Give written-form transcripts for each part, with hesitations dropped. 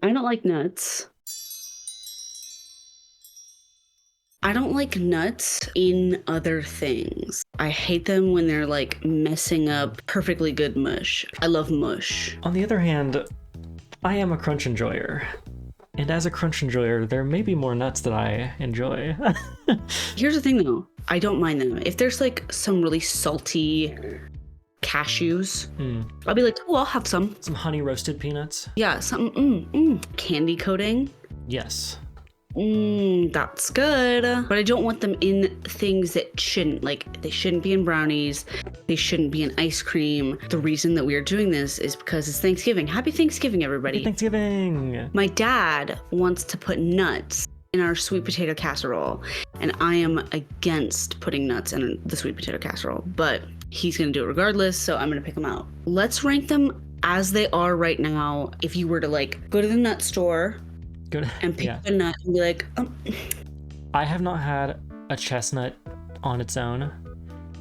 I don't like nuts. I don't like nuts in other things. I hate them when they're like messing up perfectly good mush. I love mush. On the other hand, I am a crunch enjoyer. And as a crunch enjoyer, there may be more nuts that I enjoy. Here's the thing though, I don't mind them. If there's like some really salty cashews, I'll be like, oh, I'll have some. Some honey roasted peanuts? Yeah, some candy coating. Yes. That's good. But I don't want them in things that shouldn't. Like, they shouldn't be in brownies. They shouldn't be in ice cream. The reason that we are doing this is because it's Thanksgiving. Happy Thanksgiving, everybody. Happy Thanksgiving. My dad wants to put nuts in our sweet potato casserole, and I am against putting nuts in the sweet potato casserole, but he's gonna do it regardless, so I'm gonna pick them out. Let's rank them as they are right now. If you were to like go to the nut store and pick a nut and be like, I have not had a chestnut on its own.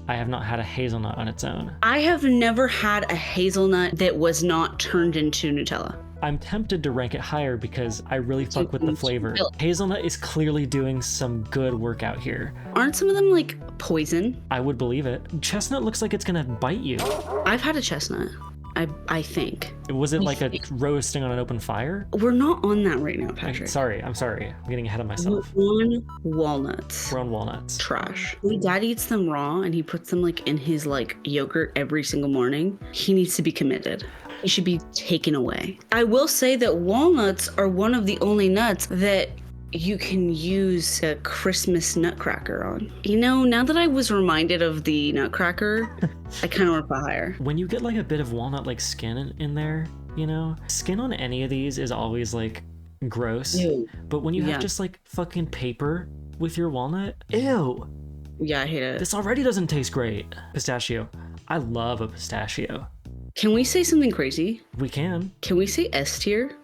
I have not had a hazelnut on its own. I have never had a hazelnut that was not turned into Nutella. I'm tempted to rank it higher because I really fuck with the flavor. Hazelnut is clearly doing some good work out here. Aren't some of them like poison? I would believe it. Chestnut looks like it's gonna bite you. I've had a chestnut. I think. Was it like a roasting on an open fire? We're not on that right now, Patrick. I'm sorry. I'm getting ahead of myself. We're on walnuts. We're on walnuts. Trash. My dad eats them raw and he puts them like in his like yogurt every single morning. He needs to be committed. He should be taken away. I will say that walnuts are one of the only nuts that you can use a Christmas nutcracker on. You know, now that I was reminded of the nutcracker, I kind of want to put higher. When you get like a bit of walnut like skin in there, you know, skin on any of these is always like gross. Ew. But when you have just like fucking paper with your walnut, ew. Yeah, I hate it. This already doesn't taste great. Pistachio. I love a pistachio. Can we say something crazy? We can. Can we say S tier?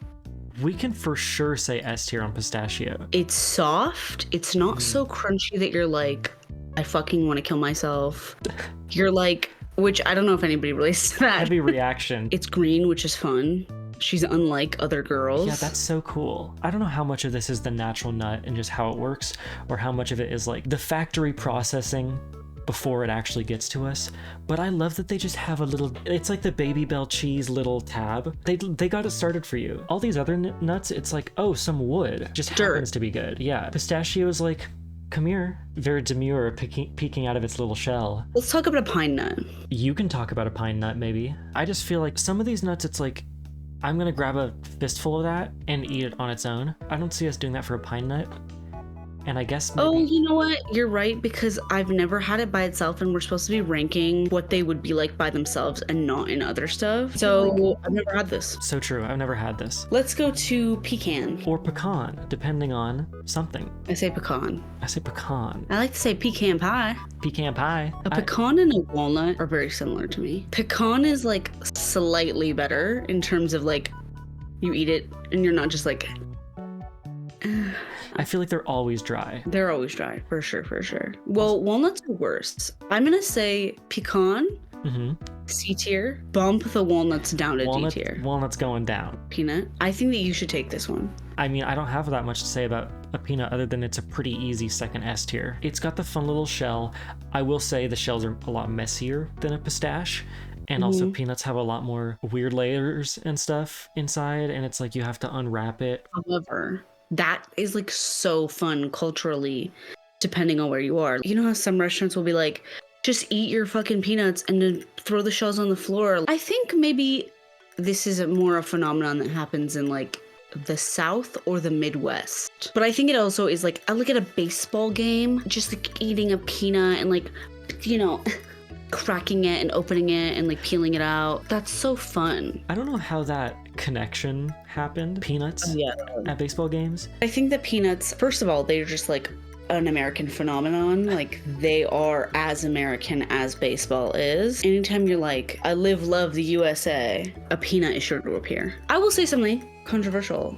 We can for sure say S tier on pistachio. It's soft. It's not so crunchy that you're like, I fucking want to kill myself. You're like, which I don't know if anybody relates to that. Heavy reaction. It's green, which is fun. She's unlike other girls. Yeah, that's so cool. I don't know how much of this is the natural nut and just how it works, or how much of it is like the factory processing before it actually gets to us, but I love that they just have a little, it's like the Baby Bell cheese little tab. They got it started for you. All these other nuts, it's like, oh, some wood just happens to be good. Yeah, pistachio is like, come here, very demure, peeking out of its little shell. Let's talk about a pine nut. You can talk about a pine nut maybe. I just feel like some of these nuts, it's like, I'm gonna grab a fistful of that and eat it on its own. I don't see us doing that for a pine nut. And I guess maybe... Oh, you know what? You're right, because I've never had it by itself, and we're supposed to be ranking what they would be like by themselves and not in other stuff. So I've never had this. So true. I've never had this. Let's go to pecan. Or pecan, depending on something. I say pecan. I say pecan. I like to say pecan pie. Pecan pie. A pecan and a walnut are very similar to me. Pecan is like slightly better in terms of like you eat it and you're not just like... I feel like they're always dry. They're always dry, for sure, for sure. Well, walnuts are worse. I'm gonna say pecan, C tier, bump the walnuts down to D tier. Walnuts going down. Peanut. I think that you should take this one. I mean, I don't have that much to say about a peanut other than it's a pretty easy second S tier. It's got the fun little shell. I will say the shells are a lot messier than a pistache. And also peanuts have a lot more weird layers and stuff inside. And it's like you have to unwrap it. However, that is like so fun culturally, depending on where you are. You know how some restaurants will be like, just eat your fucking peanuts and then throw the shells on the floor. I think maybe this is more a phenomenon that happens in like the South or the Midwest. But I think it also is like, I look at a baseball game, just like eating a peanut and like, you know, cracking it and opening it and like peeling it out. That's so fun. I don't know how that connection happened. Peanuts at baseball games. I think that peanuts, first of all, they're just like an American phenomenon. Like they are as American as baseball is. Anytime you're like, I live, love the USA, a peanut is sure to appear. I will say something controversial.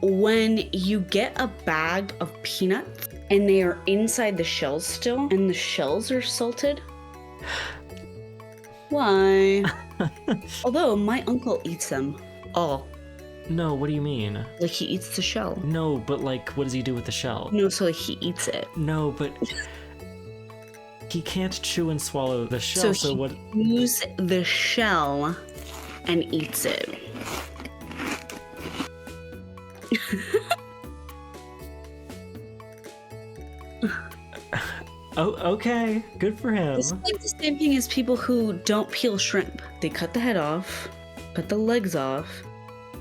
When you get a bag of peanuts and they are inside the shells still and the shells are salted, why? Although my uncle eats them all No, what do you mean? Like he eats the shell. No, but like, what does he do with the shell? No, so like he eats it. No, but he can't chew and swallow the shell, so what? He chews the shell and eats it. Oh, okay. Good for him. It's like the same thing as people who don't peel shrimp. They cut the head off, cut the legs off,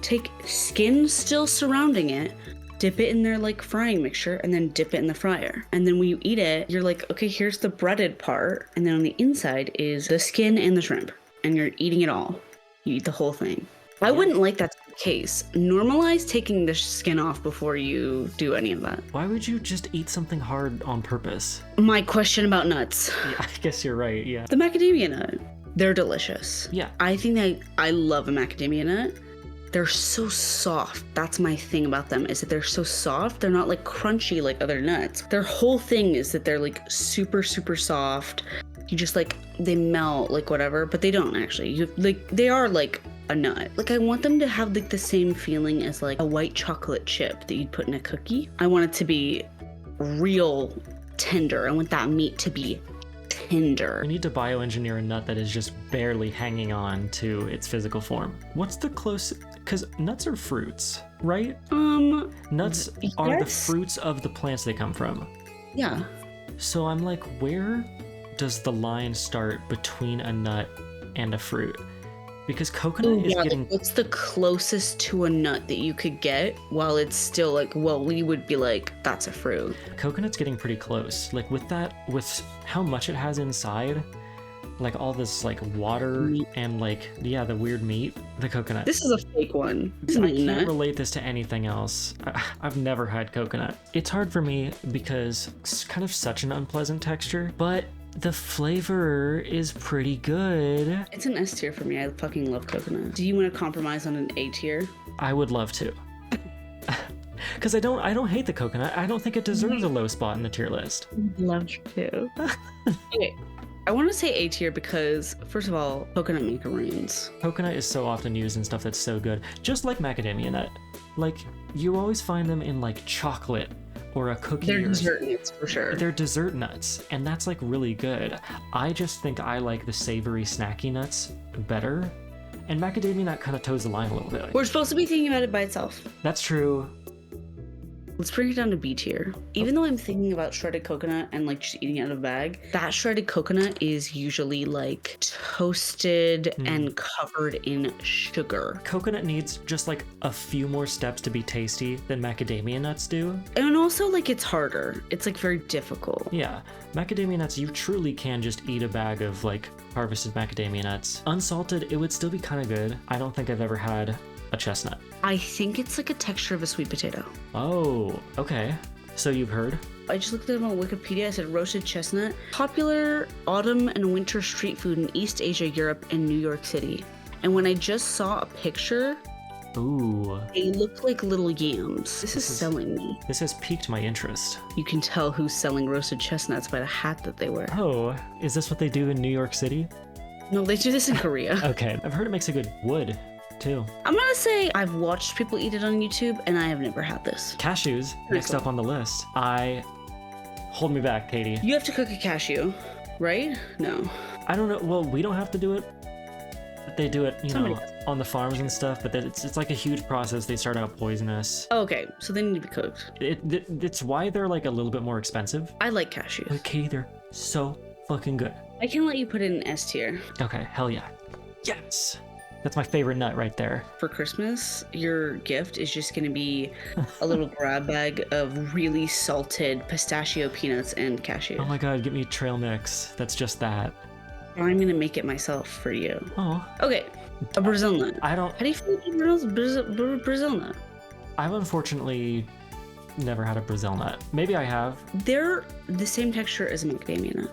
take skin still surrounding it, dip it in their like frying mixture, and then dip it in the fryer. And then when you eat it, you're like, okay, here's the breaded part, and then on the inside is the skin and the shrimp, and you're eating it all. You eat the whole thing. I wouldn't like that to be the case. Normalize taking the skin off before you do any of that. Why would you just eat something hard on purpose? My question about nuts. Yeah, I guess you're right, yeah. The macadamia nut. They're delicious. Yeah. I think that I love a macadamia nut. They're so soft. That's my thing about them, is that they're so soft. They're not like crunchy like other nuts. Their whole thing is that they're like super, super soft. You just like, they melt like whatever, but they don't actually. You like, they are like a nut. Like I want them to have like the same feeling as like a white chocolate chip that you'd put in a cookie. I want it to be real tender. I want that meat to be tender. We need to bioengineer a nut that is just barely hanging on to its physical form. What's the closest? Because nuts are fruits, right? Nuts are the fruits of the plants they come from. Yeah. So I'm like, where does the line start between a nut and a fruit? Because coconut is getting... Like, what's the closest to a nut that you could get while it's still like, well, we would be like, that's a fruit. Coconut's getting pretty close. Like with that, with how much it has inside, like all this like water and like, yeah, the weird meat, the coconut. This is a fake one. I can't relate this to anything else. I've never had coconut. It's hard for me because it's kind of such an unpleasant texture, but the flavor is pretty good. It's an S tier for me. I fucking love coconut. Do you want to compromise on an A tier? I would love to. Because I don't hate the coconut. I don't think it deserves a low spot in the tier list. Love to. Okay. I want to say A tier because, first of all, coconut macaroons. Coconut is so often used in stuff that's so good. Just like macadamia nut. Like, you always find them in like chocolate or a cookie. They're dessert nuts for sure. They're dessert nuts, and that's like really good. I just think I like the savory snacky nuts better, and macadamia nut kind of toes the line a little bit. We're supposed to be thinking about it by itself. That's true. Let's bring it down to B tier. Even though I'm thinking about shredded coconut and like just eating it out of a bag, that shredded coconut is usually like toasted and covered in sugar. Coconut needs just like a few more steps to be tasty than macadamia nuts do. And also like it's harder. It's like very difficult. Yeah, macadamia nuts, you truly can just eat a bag of like harvested macadamia nuts. Unsalted, it would still be kind of good. I don't think I've ever had a chestnut. I think it's like a texture of a sweet potato. Oh, okay. So you've heard? I just looked at it on Wikipedia. I said roasted chestnut. Popular autumn and winter street food in East Asia, Europe, and New York City. And when I just saw a picture, ooh, they look like little yams. This is selling me. This has piqued my interest. You can tell who's selling roasted chestnuts by the hat that they wear. Oh, is this what they do in New York City? No, they do this in Korea. Okay, I've heard it makes a good wood too. I'm gonna say I've watched people eat it on YouTube and I have never had this. Cashews, next up on the list. Hold me back, Katie. You have to cook a cashew, right? No. I don't know. Well, we don't have to do it. They do it, Somebody on the farms and stuff, but it's like a huge process. They start out poisonous. Okay, so they need to be cooked. It's why they're like a little bit more expensive. I like cashews. But Katie, they're so fucking good. I can let you put it in S tier. Okay, hell yeah. Yes! That's my favorite nut right there. For Christmas, your gift is just gonna be a little grab bag of really salted pistachio peanuts and cashew. Oh my god, get me a trail mix. That's just that. I'm gonna make it myself for you. Oh. Okay, a Brazil nut. I don't... How do you feel about Brazil nut? I've unfortunately never had a Brazil nut. Maybe I have. They're the same texture as a macadamia nut.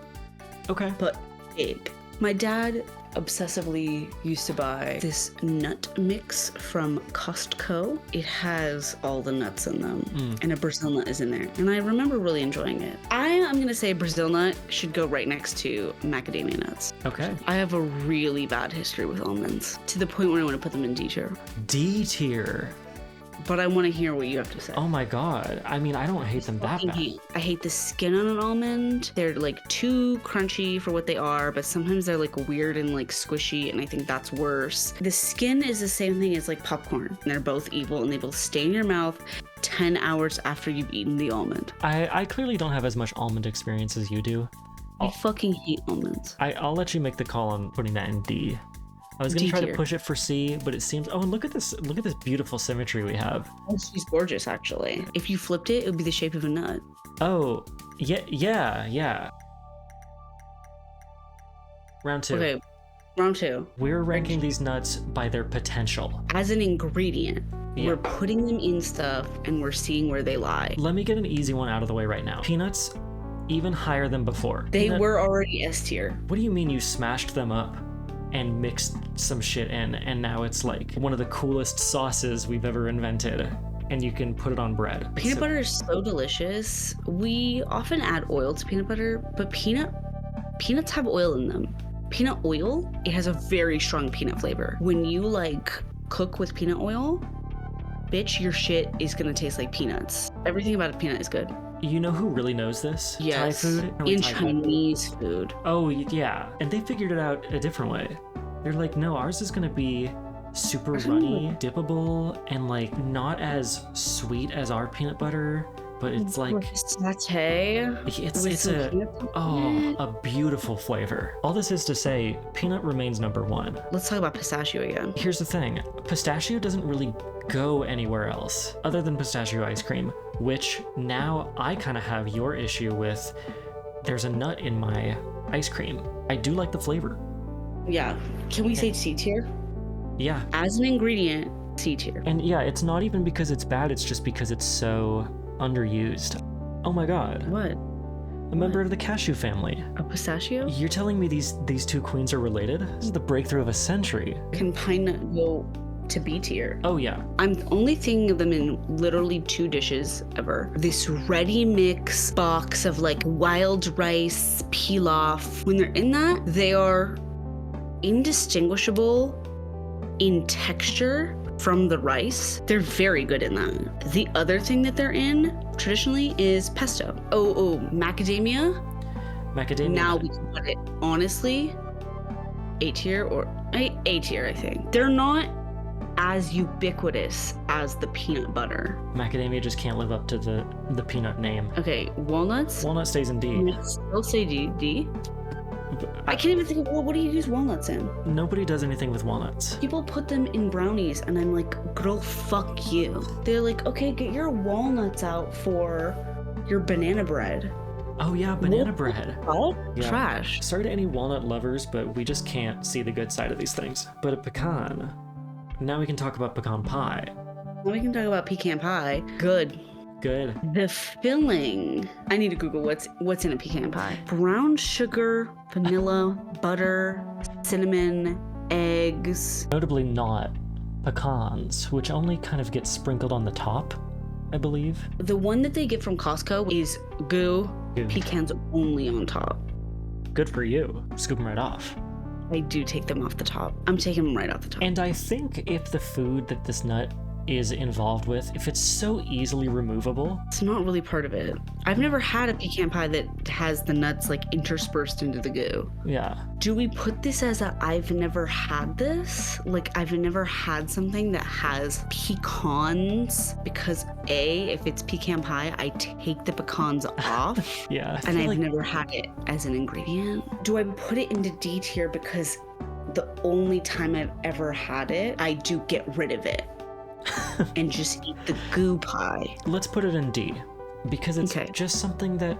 Okay. But big. My dad obsessively used to buy this nut mix from Costco. It has all the nuts in them, and a Brazil nut is in there. And I remember really enjoying it. I am gonna say Brazil nut should go right next to macadamia nuts. Okay. I have a really bad history with almonds, to the point where I want to put them in D tier. D tier. but I want to hear what you have to say. Oh my god. I mean, I don't hate them that bad. I hate the skin on an almond. They're like too crunchy for what they are, but sometimes they're like weird and like squishy, and I think that's worse. The skin is the same thing as like popcorn. They're both evil, and they both stay in your mouth 10 hours after you've eaten the almond. I clearly don't have as much almond experience as you do. I fucking hate almonds. I'll let you make the call on putting that in D. I was gonna D try tier. to push it for C, but it seems. Oh, and look at this beautiful symmetry we have. Oh, she's gorgeous, actually. If you flipped it, it would be the shape of a nut. Oh, yeah. Round 2. Okay, round 2. We're ranking these nuts by their potential. As an ingredient, Yeah. we're putting them in stuff and we're seeing where they lie. Let me get an easy one out of the way right now. Peanuts, even higher than before. They were already S tier. What do you mean you smashed them up and mixed some shit in, and now it's like one of the coolest sauces we've ever invented, and you can put it on bread? Peanut butter is so delicious. We often add oil to peanut butter, but peanuts have oil in them. Peanut oil, it has a very strong peanut flavor. When you like cook with peanut oil, bitch, your shit is gonna taste like peanuts. Everything about a peanut is good. You know who really knows this? Yes. Thai food? No, In Thai food. Chinese food. Oh, yeah. And they figured it out a different way. They're like, no, ours is gonna be super runny, dippable, and like not as sweet as our peanut butter, but it's like Satay. it's a beautiful flavor. All this is to say, peanut remains number 1. Let's talk about pistachio again. Here's the thing, pistachio doesn't really go anywhere else other than pistachio ice cream, which now I kind of have your issue with. There's a nut in my ice cream. I do like the flavor. Yeah. Can we say C tier? Yeah. As an ingredient, C tier. And yeah, it's not even because it's bad, it's just because it's so underused. Oh my god. What? A member of the cashew family. A pistachio? You're telling me these two queens are related? This is the breakthrough of a century. Can pine nut go to B tier? Oh yeah. I'm only thinking of them in literally 2 dishes ever. This ready mix box of like wild rice, pilaf. When they're in that, they are indistinguishable in texture from the rice. They're very good in that. The other thing that they're in traditionally is pesto. Oh, macadamia. Macadamia. Now we can put it honestly A tier or A tier, I think. They're not as ubiquitous as the peanut butter. Macadamia just can't live up to the peanut name. Okay, walnuts. Walnut stays in D. Let's still say D. I can't even think of, well, what do you use walnuts in? Nobody does anything with walnuts. People put them in brownies, and I'm like, girl, fuck you. They're like, okay, get your walnuts out for your banana bread. Oh yeah, banana What? bread. Oh, Yeah. trash. Sorry to any walnut lovers, but we just can't see the good side of these things. But a pecan. Now we can talk about pecan pie. Now we can talk about pecan pie. Good. Good. The filling. I need to Google what's in a pecan pie. Brown sugar, vanilla, butter, cinnamon, eggs. Notably not pecans, which only kind of get sprinkled on the top, I believe. The one that they get from Costco is goo, Goo. pecans only on top. Good for you. Scoop them right off. I do take them off the top. I'm taking them right off the top. And I think if the food that this nut is involved with, if it's so easily removable, It's not really part of it. I've never had a pecan pie that has the nuts like interspersed into the goo. yeah. Do we put this as a I've never had this? Like I've never had something that has pecans because A, if it's pecan pie, I take the pecans off. Yeah. I And feel I've like never had it as an ingredient. Do I put it into D tier because the only time I've ever had it, I do get rid of it and just eat the goo pie? let's put it in D, because it's Okay. just something that,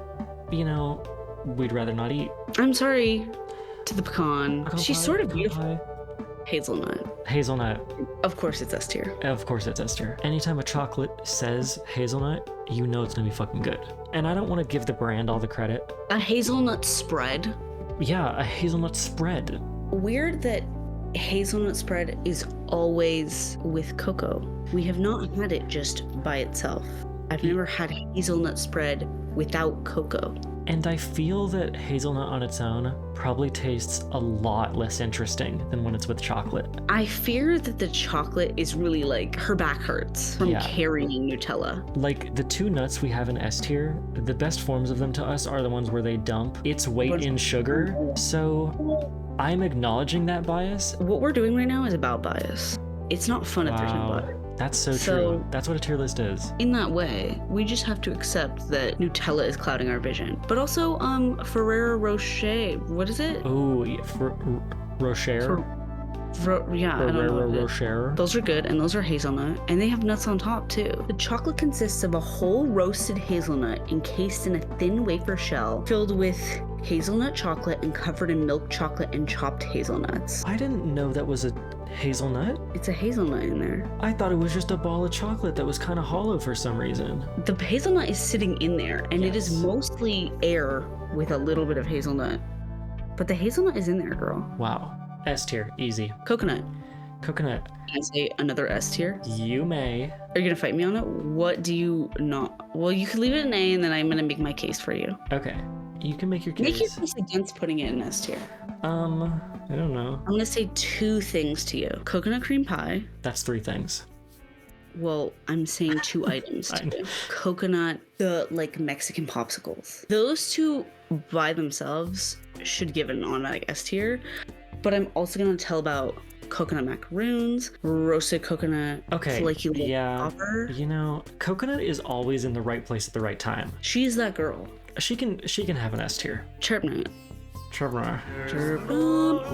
you know, we'd rather not eat. I'm sorry to the pecan. Pecan She's pie, sort of pecan beautiful. pie. Hazelnut. Hazelnut. Of course it's S tier. Of course it's Esther. Anytime a chocolate says hazelnut, you know it's gonna be fucking good. And I don't want to give the brand all the credit. A hazelnut spread. Yeah, a hazelnut spread. Weird that hazelnut spread is always with cocoa. We have not had it just by itself. I've never had hazelnut spread without cocoa. And I feel that hazelnut on its own probably tastes a lot less interesting than when it's with chocolate. I fear that the chocolate is really like, her back hurts from carrying Nutella. Like the two nuts we have in S tier, the best forms of them to us are the ones where they dump its weight in sugar. So I'm acknowledging that bias. What we're doing right now is about bias. It's not fun if there's no bias. That's so true. That's what a tier list is. In that way, we just have to accept that Nutella is clouding our vision. But also, Ferrero Rocher, what is it? Oh, yeah, Rocher? Yeah, I don't know. Rocher. Those are good, and those are hazelnut, and they have nuts on top too. The chocolate consists of a whole roasted hazelnut encased in a thin wafer shell filled with hazelnut chocolate and covered in milk chocolate and chopped hazelnuts. I didn't know that was a hazelnut. It's a hazelnut in there. I thought it was just a ball of chocolate that was kind of hollow for some reason. The hazelnut is sitting in there, and it is mostly air with a little bit of hazelnut. But the hazelnut is in there, girl. Wow. S tier, easy. Coconut. Coconut. Can I say another S tier? You may. Are you gonna fight me on it? What do you not? Well, you could leave it in A, and then I'm gonna make my case for you. Okay. You can make your case. Make your case against putting it in S tier. I don't know. I'm gonna say two things to you. Coconut cream pie. That's three things. Well, I'm saying two items to you. Coconut, the like Mexican popsicles. Those two by themselves should give it an automatic S tier. But I'm also gonna tell about coconut macaroons, roasted coconut, flaky popper. You know, coconut is always in the right place at the right time. She's that girl. She can have an S tier. Chirpnut.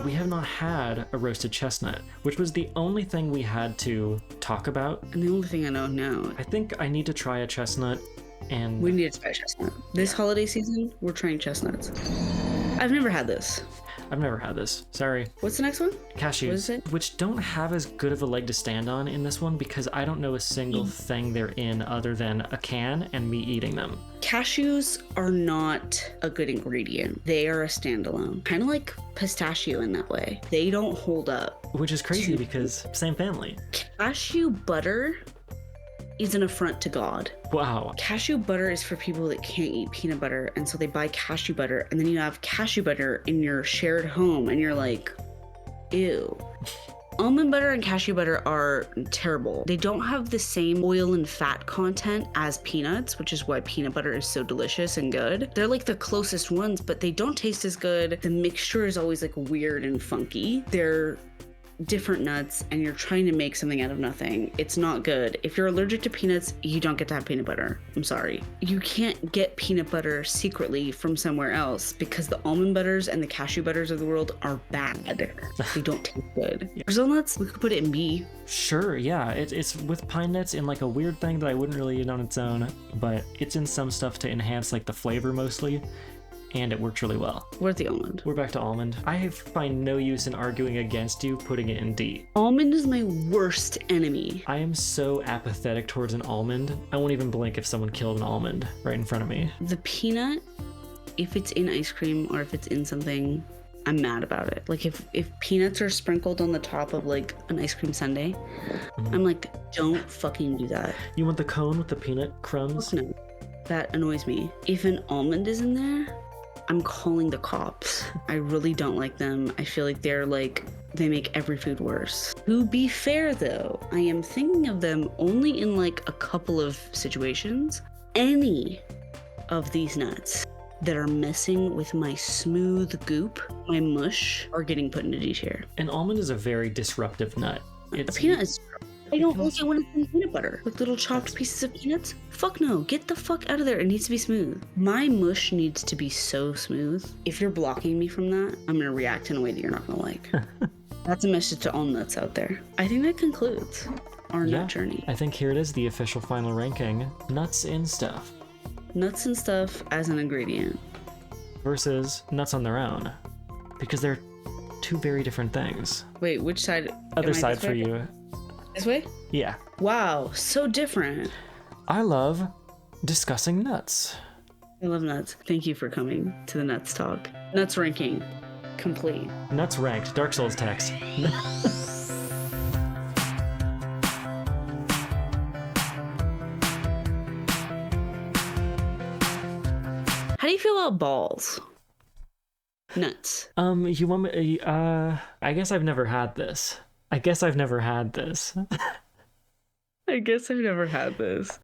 We have not had a roasted chestnut, which was the only thing we had to talk about. And the only thing I know now. I think I need to try a chestnut, and we need to try chestnut. This holiday season, we're trying chestnuts. I've never had this. I've never had this. Sorry. What's the next one? Cashews, what is it? Which don't have as good of a leg to stand on in this one because I don't know a single thing they're in other than a can and me eating them. Cashews are not a good ingredient. They are a standalone. Kind of like pistachio in that way. They don't hold up. Which is crazy because same family. Cashew butter is an affront to God. Wow. Cashew butter is for people that can't eat peanut butter, and so they buy cashew butter, and then you have cashew butter in your shared home, and you're like, ew. Almond butter and cashew butter are terrible. They don't have the same oil and fat content as peanuts, which is why peanut butter is so delicious and good. They're like the closest ones, but they don't taste as good. The mixture is always like weird and funky. They're different nuts, and you're trying to make something out of nothing. It's not good. If you're allergic to peanuts, you don't get to have peanut butter. I'm sorry. You can't get peanut butter secretly from somewhere else because the almond butters and the cashew butters of the world are bad. They don't taste good. Brazil nuts, we could put it in B. Sure, yeah. It's with pine nuts in like a weird thing that I wouldn't really eat on its own, but it's in some stuff to enhance like the flavor mostly. And it works really well. Where's the almond? We're back to almond. I find no use in arguing against you putting it in D. Almond is my worst enemy. I am so apathetic towards an almond. I won't even blink if someone killed an almond right in front of me. The peanut, if it's in ice cream or if it's in something, I'm mad about it. Like if peanuts are sprinkled on the top of like an ice cream sundae, I'm like, don't fucking do that. You want the cone with the peanut crumbs? No, that annoys me. If an almond is in there, I'm calling the cops. I really don't like them. I feel like they make every food worse. To be fair though, I am thinking of them only in like a couple of situations. Any of these nuts that are messing with my smooth goop, my mush, are getting put into D tier. An almond is a very disruptive nut. A peanut is. I don't like it when it's in peanut butter. With little chopped pieces of peanuts? Fuck no. Get the fuck out of there. It needs to be smooth. My mush needs to be so smooth. If you're blocking me from that, I'm going to react in a way that you're not going to like. That's a message to all nuts out there. I think that concludes our nut journey. I think here it is, the official final ranking. Nuts and stuff. Nuts and stuff as an ingredient. Versus nuts on their own. Because they're two very different things. Wait, which side? Other side for you. This way? Yeah. Wow, so different. I love discussing nuts. I love nuts. Thank you for coming to the Nuts Talk. Nuts ranking, complete. Nuts ranked, Dark Souls text. How do you feel about balls? Nuts. You want me? I guess I've never had this. I guess I've never had this. I guess I've never had this.